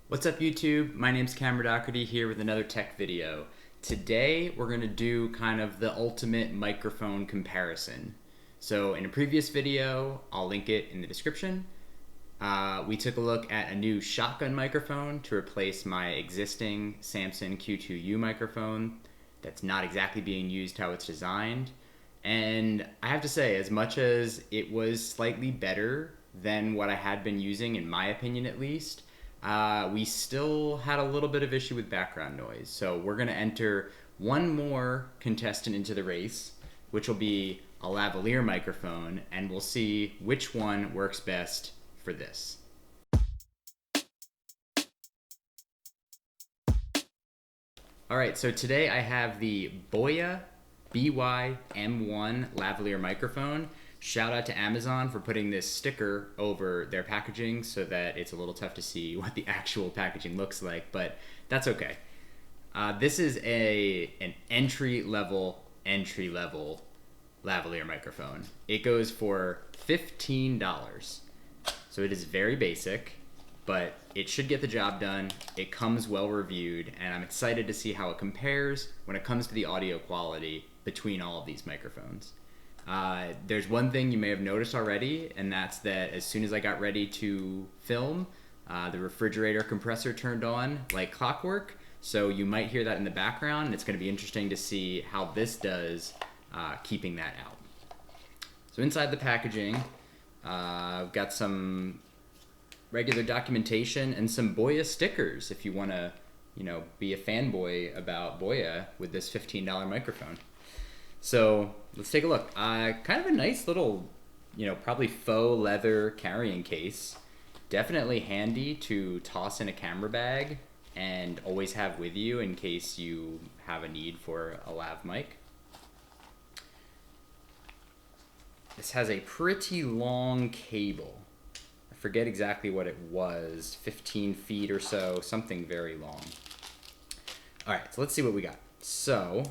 What's up YouTube? My name's Cameron Doherty here with another tech video. Today we're going to do kind of the ultimate microphone comparison. So in a previous video, I'll link it in the description, we took a look at a new shotgun microphone to replace my existing Samson Q2U microphone that's not exactly being used how it's designed. And I have to say, as much as it was slightly better than what I had been using, in my opinion at least, we still had a little bit of issue with background noise. So we're going to enter one more contestant into the race, which will be a lavalier microphone, and we'll see which one works best for this. Alright, so today I have the Boya BY-M1 lavalier microphone. Shout out to Amazon for putting this sticker over their packaging so that it's a little tough to see what the actual packaging looks like, but that's okay. This is an entry-level lavalier microphone. It goes for $15. So it is very basic, but it should get the job done. It comes well reviewed, and I'm excited to see how it compares when it comes to the audio quality between all of these microphones. There's one thing you may have noticed already, and that's that as soon as I got ready to film, the refrigerator compressor turned on like clockwork, so you might hear that in the background, and it's going to be interesting to see how this does keeping that out. So inside the packaging, I've got some regular documentation and some Boya stickers if you want to, be a fanboy about Boya with this $15 microphone. So let's take a look. Kind of a nice little, probably faux leather carrying case. Definitely handy to toss in a camera bag and always have with you in case you have a need for a lav mic. This has a pretty long cable. I forget exactly what it was, 15 feet or so, something very long. All right, so let's see what we got. So,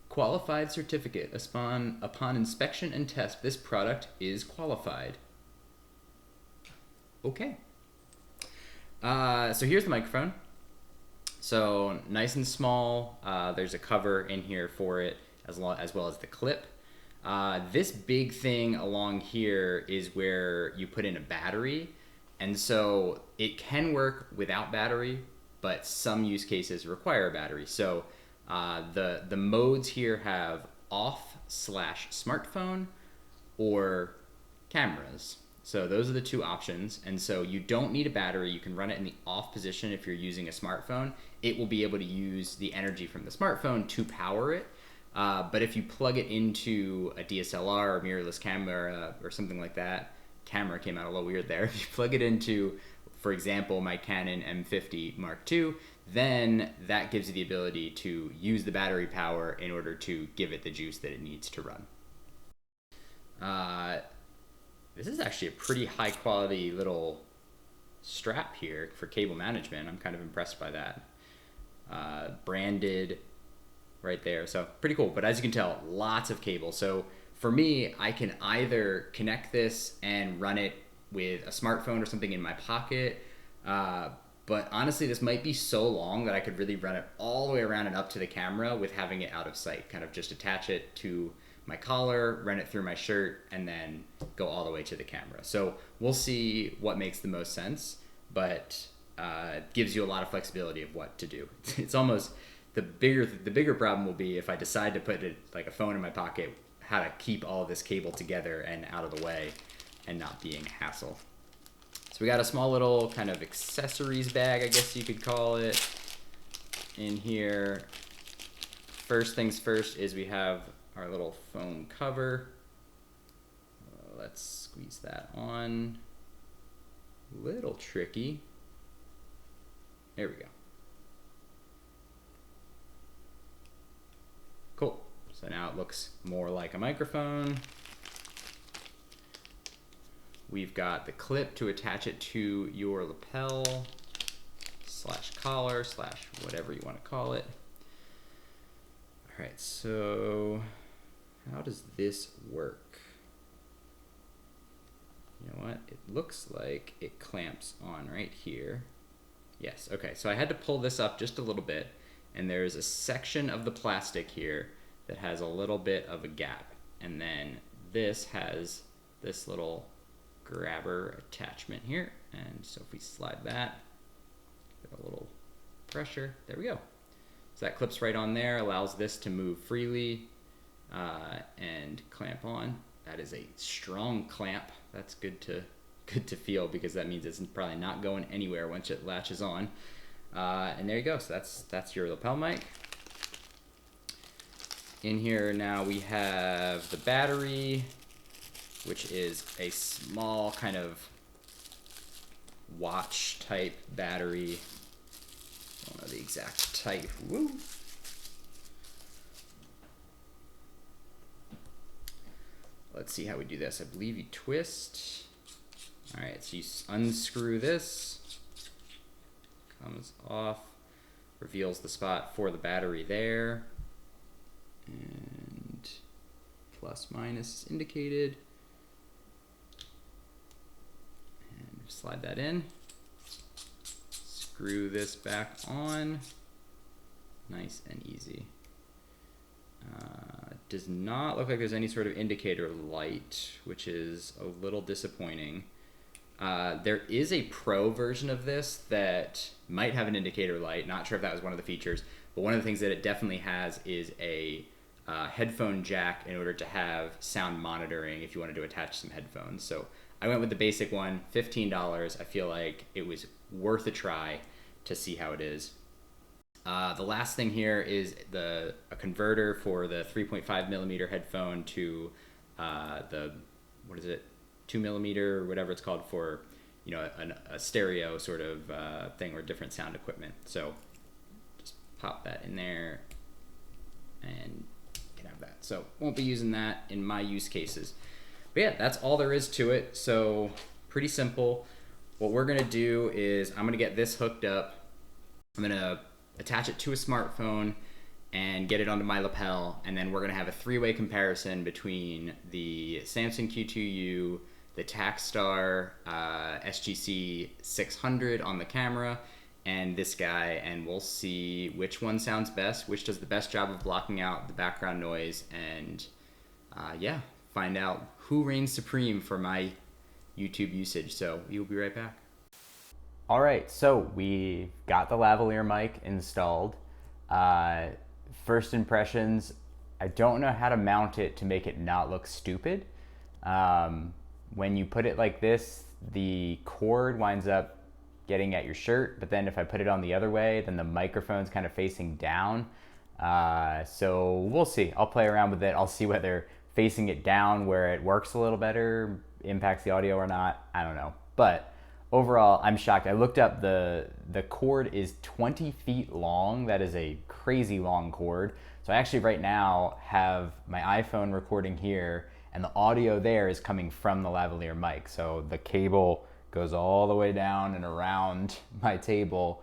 qualified certificate. Upon inspection and test, this product is qualified. Okay. So here's the microphone. So nice and small. There's a cover in here for it as well as the clip. This big thing along here is where you put in a battery, and so it can work without battery, but some use cases require a battery. So the modes here have off/smartphone or cameras. So those are the two options, and so you don't need a battery. You can run it in the off position if you're using a smartphone. It will be able to use the energy from the smartphone to power it. But if you plug it into a DSLR or mirrorless camera or something like that, camera came out a little weird there. If you plug it into, for example, my Canon M50 Mark II, then that gives you the ability to use the battery power in order to give it the juice that it needs to run. This is actually a pretty high quality little strap here for cable management. I'm kind of impressed by that. Branded right there, so pretty cool. But as you can tell, lots of cable. So for me, I can either connect this and run it with a smartphone or something in my pocket, but honestly this might be so long that I could really run it all the way around and up to the camera with having it out of sight. Kind of just attach it to my collar, run it through my shirt, and then go all the way to the camera. So we'll see what makes the most sense, but it gives you a lot of flexibility of what to do. It's almost the bigger problem will be if I decide to put it like a phone in my pocket, how to keep all of this cable together and out of the way and not being a hassle. So we got a small little kind of accessories bag, I guess you could call it, in here. First things first is we have our little foam cover. Let's squeeze that on. Little tricky. There we go. Cool. So now it looks more like a microphone. We've got the clip to attach it to your lapel / collar / whatever you want to call it. All right, so how does this work? You know what? It looks like it clamps on right here. Yes, okay, so I had to pull this up just a little bit, and there's a section of the plastic here that has a little bit of a gap. And then this has this little grabber attachment here. And so if we slide that, get a little pressure, there we go. So that clips right on there, allows this to move freely and clamp on. That is a strong clamp. That's good to feel, because that means it's probably not going anywhere once it latches on. And there you go. So that's your lapel mic. In here now we have the battery, which is a small kind of watch type battery. I don't know the exact type. Woo. Let's see how we do this. I believe you twist. All right, so you unscrew this, comes off, reveals the spot for the battery there, and plus minus is indicated, and slide that in, screw this back on, nice and easy. Does not look like there's any sort of indicator light, which is a little disappointing. There is a pro version of this that might have an indicator light. Not sure if that was one of the features, but one of the things that it definitely has is a headphone jack in order to have sound monitoring if you wanted to attach some headphones. So I went with the basic one, $15. I feel like it was worth a try to see how it is. The last thing here is a converter for the 3.5 millimeter headphone to the, what is it, 2 millimeter or whatever it's called, for, you know, a stereo sort of thing, or different sound equipment. So just pop that in there and you can have that. So won't be using that in my use cases. But yeah, that's all there is to it. So pretty simple. What we're gonna do is I'm gonna get this hooked up. I'm gonna attach it to a smartphone and get it onto my lapel, and then we're gonna have a three-way comparison between the Samson Q2U, the Takstar SGC-600 on the camera, and this guy, and we'll see which one sounds best, which does the best job of blocking out the background noise, and yeah, find out who reigns supreme for my YouTube usage. So we will be right back. All right, so we got the lavalier mic installed. First impressions, I don't know how to mount it to make it not look stupid. When you put it like this, the cord winds up getting at your shirt, but then if I put it on the other way, then the microphone's kind of facing down. So we'll see. I'll play around with it. I'll see whether facing it down where it works a little better impacts the audio or not. I don't know. But overall, I'm shocked. I looked up, the cord is 20 feet long. That is a crazy long cord. So I actually right now have my iPhone recording here, and the audio there is coming from the lavalier mic. So the cable goes all the way down and around my table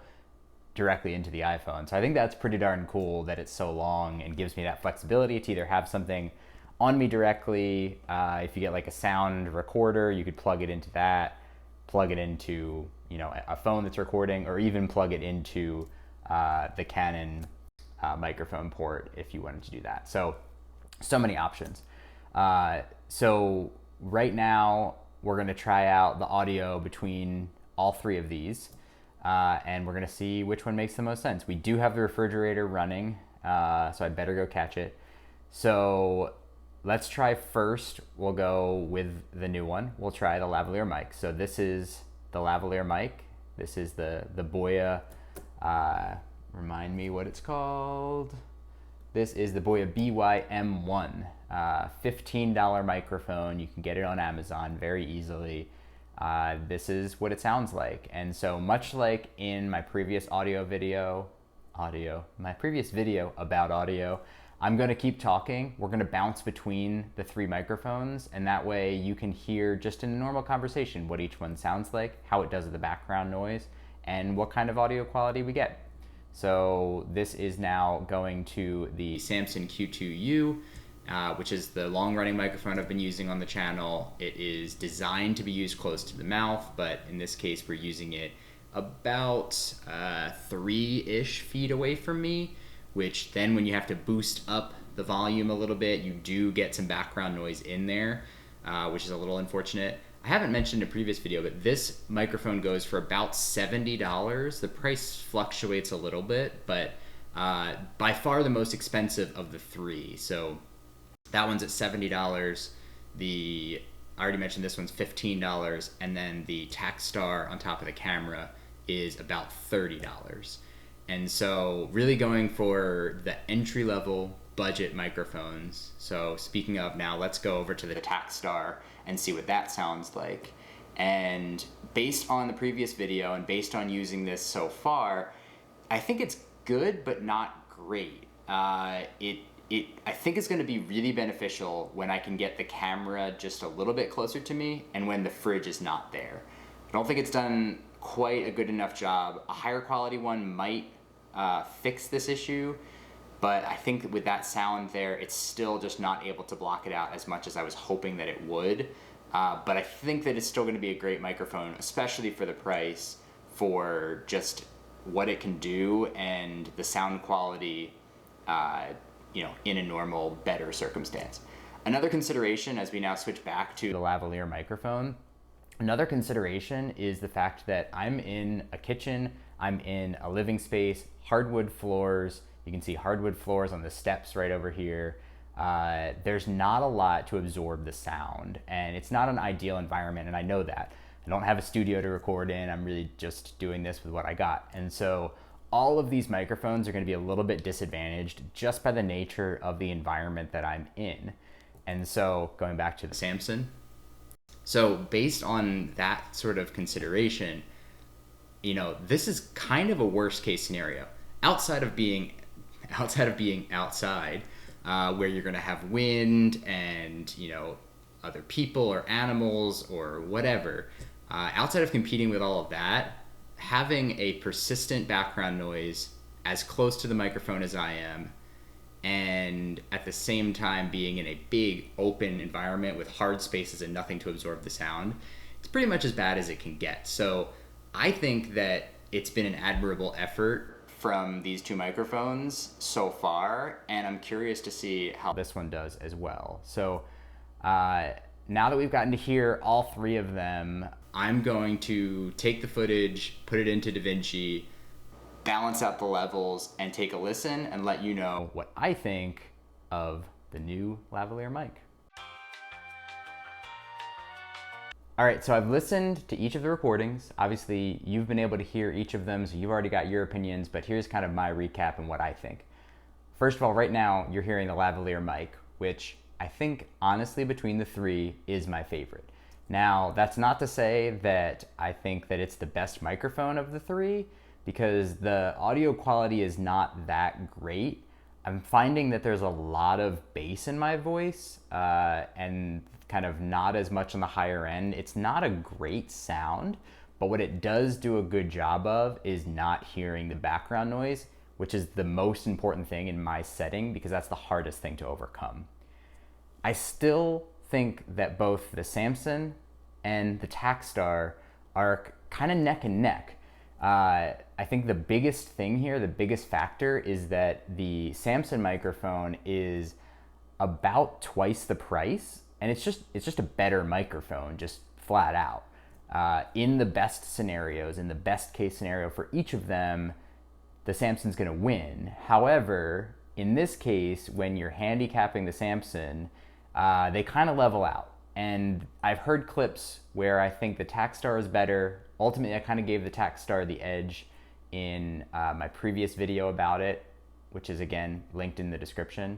directly into the iPhone. So I think that's pretty darn cool that it's so long and gives me that flexibility to either have something on me directly. If you get like a sound recorder, you could plug it into that, plug it into, you know, a phone that's recording, or even plug it into the Canon microphone port if you wanted to do that. So many options. So right now we're going to try out the audio between all three of these, and we're going to see which one makes the most sense. We do have the refrigerator running, so I'd better go catch it. So let's try first. We'll go with the new one. We'll try the lavalier mic. So this is the lavalier mic. This is the Boya, remind me what it's called. This is the Boya BY-M1, $15 microphone. You can get it on Amazon very easily. This is what it sounds like. And so much like in my previous video about audio, I'm gonna keep talking. We're gonna bounce between the three microphones, and that way you can hear just in a normal conversation what each one sounds like, how it does with the background noise, and what kind of audio quality we get. So this is now going to the Samson Q2U. which is the long-running microphone I've been using on the channel. It is designed to be used close to the mouth, but in this case we're using it about 3-ish feet away from me, which then when you have to boost up the volume a little bit, you do get some background noise in there, which is a little unfortunate. I haven't mentioned in a previous video, but this microphone goes for about $70. The price fluctuates a little bit, but by far the most expensive of the three. So that one's at $70. I already mentioned this one's $15, and then the Takstar on top of the camera is about $30. And so really going for the entry-level budget microphones. So speaking of, now let's go over to the Takstar and see what that sounds like. And based on the previous video and based on using this so far, I think it's good but not great. I think it's going to be really beneficial when I can get the camera just a little bit closer to me and when the fridge is not there. I don't think it's done quite a good enough job. A higher quality one might fix this issue, but I think with that sound there, it's still just not able to block it out as much as I was hoping that it would. But I think that it's still going to be a great microphone, especially for the price, for just what it can do and the sound quality, in a normal, better circumstance. Another consideration, as we now switch back to the lavalier microphone, another consideration is the fact that I'm in a kitchen, I'm in a living space, hardwood floors. You can see hardwood floors on the steps right over here. There's not a lot to absorb the sound, and it's not an ideal environment, and I know that. I don't have a studio to record in. I'm really just doing this with what I got. And so all of these microphones are going to be a little bit disadvantaged just by the nature of the environment that I'm in. And so going back to the Samson. So based on that sort of consideration, this is kind of a worst case scenario. Outside of being outside, where you're going to have wind and, other people or animals or whatever, outside of competing with all of that, having a persistent background noise as close to the microphone as I am, and at the same time being in a big open environment with hard spaces and nothing to absorb the sound, it's pretty much as bad as it can get. So I think that it's been an admirable effort from these two microphones so far, and I'm curious to see how this one does as well. So now that we've gotten to hear all three of them, I'm going to take the footage, put it into DaVinci, balance out the levels, and take a listen and let you know what I think of the new lavalier mic. All right, so I've listened to each of the recordings. Obviously, you've been able to hear each of them, so you've already got your opinions, but here's kind of my recap and what I think. First of all, right now, you're hearing the lavalier mic, which I think, honestly, between the three, is my favorite. Now, that's not to say that I think that it's the best microphone of the three, because the audio quality is not that great. I'm finding that there's a lot of bass in my voice, and kind of not as much on the higher end. It's not a great sound, but what it does do a good job of is not hearing the background noise, which is the most important thing in my setting, because that's the hardest thing to overcome. I still think that both the Samson and the Takstar are kind of neck and neck. I think the biggest thing here, the biggest factor, is that the Samson microphone is about twice the price, and it's just a better microphone, just flat out. In the best scenarios, in the best case scenario for each of them, the Samson's going to win. However, in this case, when you're handicapping the Samson, they kind of level out. And I've heard clips where I think the Takstar is better. Ultimately, I kind of gave the Takstar the edge in my previous video about it, which is, again, linked in the description.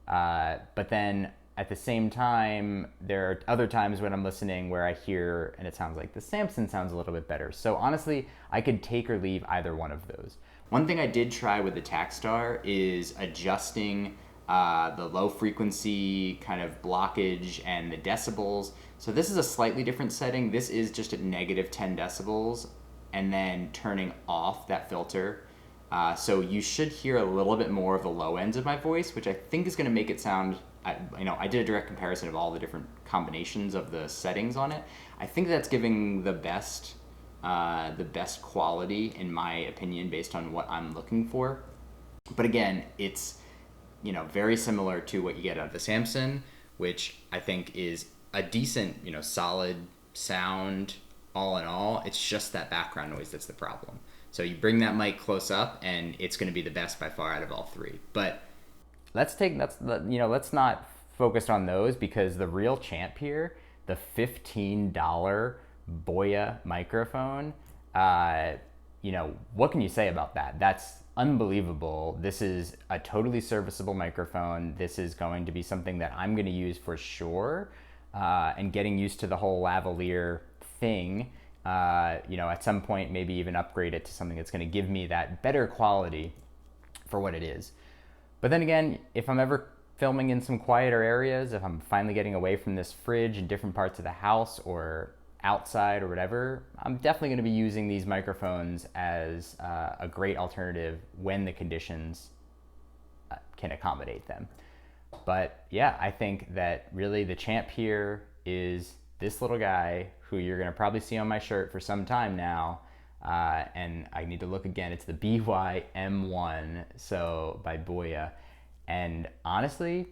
But then at the same time, there are other times when I'm listening where I hear and it sounds like the Samson sounds a little bit better. So honestly, I could take or leave either one of those. One thing I did try with the Takstar is adjusting the low frequency kind of blockage and the decibels. So this is a slightly different setting. This is just at -10 decibels and then turning off that filter. So you should hear a little bit more of the low ends of my voice, which I think is going to make it sound. I did a direct comparison of all the different combinations of the settings on it. I think that's giving the best quality in my opinion based on what I'm looking for. But again, it's very similar to what you get out of the Samson, which I think is a decent solid sound all in all. It's just that background noise that's the problem. So you bring that mic close up, and it's going to be the best by far out of all three. But let's not focus on those, because the real champ here, the $15 Boya microphone, what can you say about that? That's unbelievable. This is a totally serviceable microphone. This is going to be something that I'm going to use for sure, and getting used to the whole lavalier thing. At some point, maybe even upgrade it to something that's going to give me that better quality for what it is. But then again, if I'm ever filming in some quieter areas, if I'm finally getting away from this fridge in different parts of the house or outside or whatever, I'm definitely going to be using these microphones as a great alternative when the conditions can accommodate them. But yeah, I think that really the champ here is this little guy who you're going to probably see on my shirt for some time now. And I need to look again. It's the BY-M1, so by Boya. And honestly,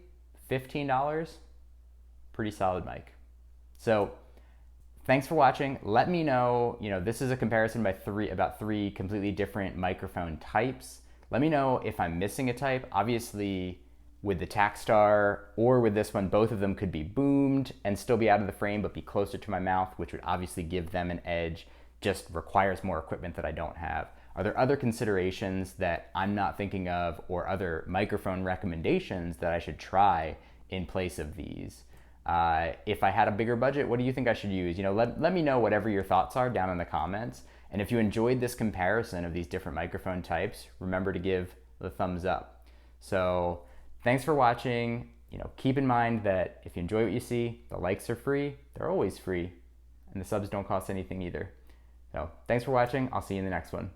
$15, pretty solid mic. So thanks for watching. Let me know, this is a comparison by about three completely different microphone types. Let me know if I'm missing a type. Obviously, with the Takstar or with this one, both of them could be boomed and still be out of the frame, but be closer to my mouth, which would obviously give them an edge. Just requires more equipment that I don't have. Are there other considerations that I'm not thinking of, or other microphone recommendations that I should try in place of these? If I had a bigger budget, what do you think I should use? Let me know whatever your thoughts are down in the comments. And if you enjoyed this comparison of these different microphone types, remember to give the thumbs up. So thanks for watching. Keep in mind that if you enjoy what you see, the likes are free. They're always free. And the subs don't cost anything either. So thanks for watching. I'll see you in the next one.